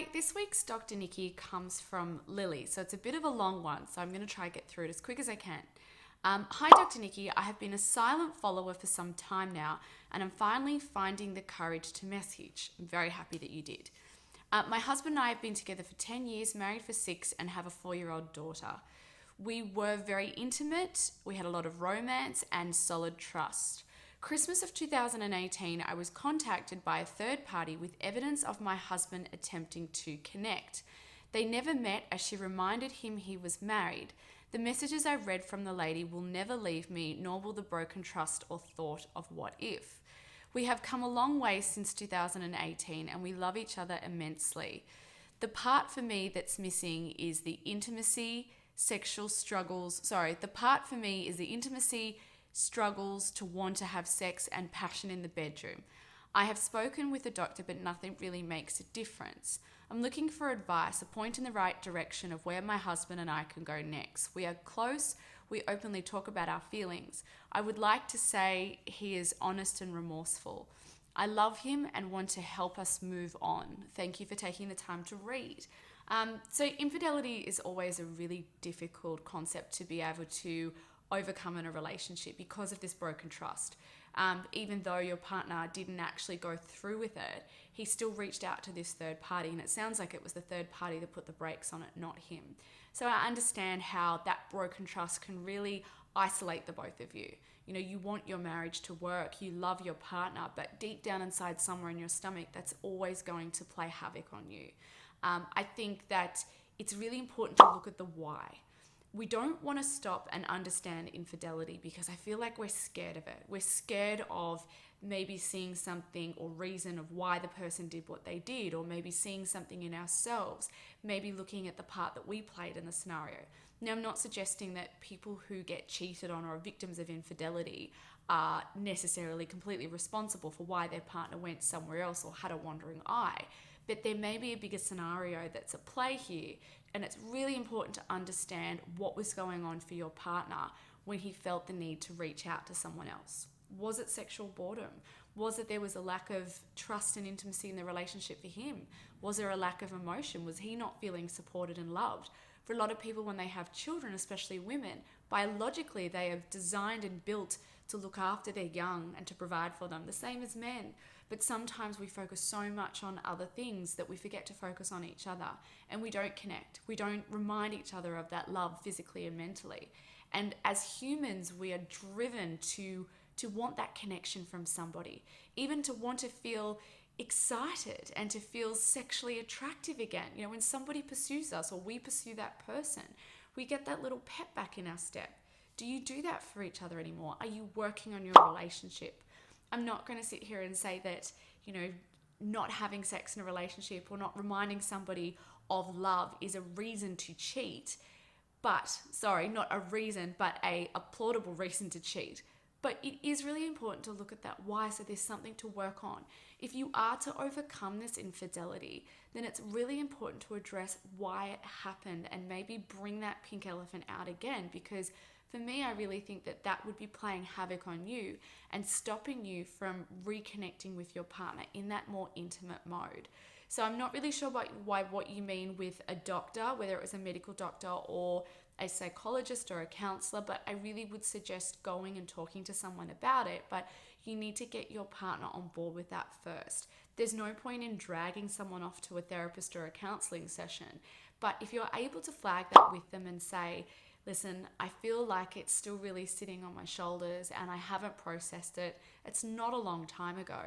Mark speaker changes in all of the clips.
Speaker 1: Hi, this week's Dr. Nikki comes from Lily, so it's a bit of a long one, so I'm going to try to get through it as quick as I can. Hi, Dr. Nikki. I have been a silent follower for some time now, and I'm finally finding the courage to message. I'm very happy that you did. My husband and I have been together for 10 years, married for 6, and have a 4-year-old daughter. We were very intimate, we had a lot of romance and solid trust. Christmas of 2018, I was contacted by a third party with evidence of my husband attempting to connect. They never met as she reminded him he was married. The messages I read from the lady will never leave me, nor will the broken trust or thought of what if. We have come a long way since 2018 and we love each other immensely. The part for me that's missing is the intimacy, struggles to want to have sex and passion in the bedroom. I have spoken with the doctor, but nothing really makes a difference. I'm looking for advice, a point in the right direction of where my husband and I can go next. We are close. We openly talk about our feelings. I would like to say he is honest and remorseful. I love him and want to help us move on. Thank you for taking the time to read. So infidelity is always a really difficult concept to be able to overcome in a relationship because of this broken trust. Even though your partner didn't actually go through with it, he still reached out to this third party, and it sounds like it was the third party that put the brakes on it, not him. So I understand how that broken trust can really isolate the both of you. You know, you want your marriage to work, you love your partner, but deep down inside somewhere in your stomach, that's always going to play havoc on you. I think that it's really important to look at the why. We don't want to stop and understand infidelity because I feel like we're scared of it. We're scared of maybe seeing something or reason of why the person did what they did, or maybe seeing something in ourselves, maybe looking at the part that we played in the scenario. Now, I'm not suggesting that people who get cheated on or are victims of infidelity are necessarily completely responsible for why their partner went somewhere else or had a wandering eye, but there may be a bigger scenario that's at play here. And it's really important to understand what was going on for your partner when he felt the need to reach out to someone else. Was it sexual boredom? Was it there was a lack of trust and intimacy in the relationship for him? Was there a lack of emotion? Was he not feeling supported and loved? For a lot of people, when they have children, especially women, biologically they are designed and built to look after their young and to provide for them, the same as men. But sometimes we focus so much on other things that we forget to focus on each other, and we don't connect. We don't remind each other of that love physically and mentally. And as humans, we are driven to want that connection from somebody, even to want to feel excited and to feel sexually attractive again. You know, when somebody pursues us or we pursue that person, we get that little pep back in our step. Do you do that for each other anymore? Are you working on your relationship? I'm not going to sit here and say that, you know, not having sex in a relationship or not reminding somebody of love is a reason to cheat. Not a reason, but a plausible reason to cheat. But it is really important to look at that why, so there's something to work on. If you are to overcome this infidelity, then it's really important to address why it happened and maybe bring that pink elephant out again, because for me, I really think that that would be playing havoc on you and stopping you from reconnecting with your partner in that more intimate mode. So I'm not really sure what you mean with a doctor, whether it was a medical doctor or a psychologist or a counselor, but I really would suggest going and talking to someone about it. But you need to get your partner on board with that first. There's no point in dragging someone off to a therapist or a counseling session. But if you're able to flag that with them and say, listen, I feel like it's still really sitting on my shoulders and I haven't processed it. It's not a long time ago,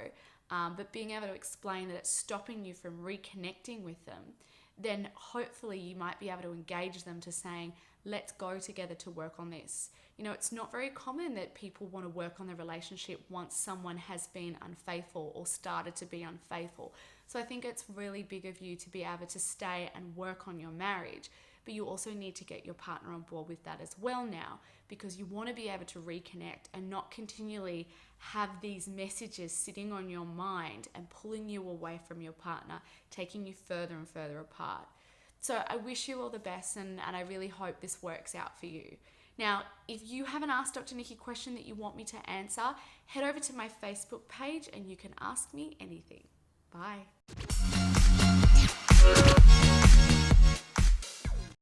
Speaker 1: but being able to explain that it's stopping you from reconnecting with them, then hopefully you might be able to engage them to saying, let's go together to work on this. You know, it's not very common that people want to work on their relationship once someone has been unfaithful or started to be unfaithful. So I think it's really big of you to be able to stay and work on your marriage. But you also need to get your partner on board with that as well now, because you want to be able to reconnect and not continually have these messages sitting on your mind and pulling you away from your partner, taking you further and further apart. So I wish you all the best, and I really hope this works out for you. Now, if you haven't asked Dr. Nikki a question that you want me to answer, head over to my Facebook page and you can ask me anything. Bye.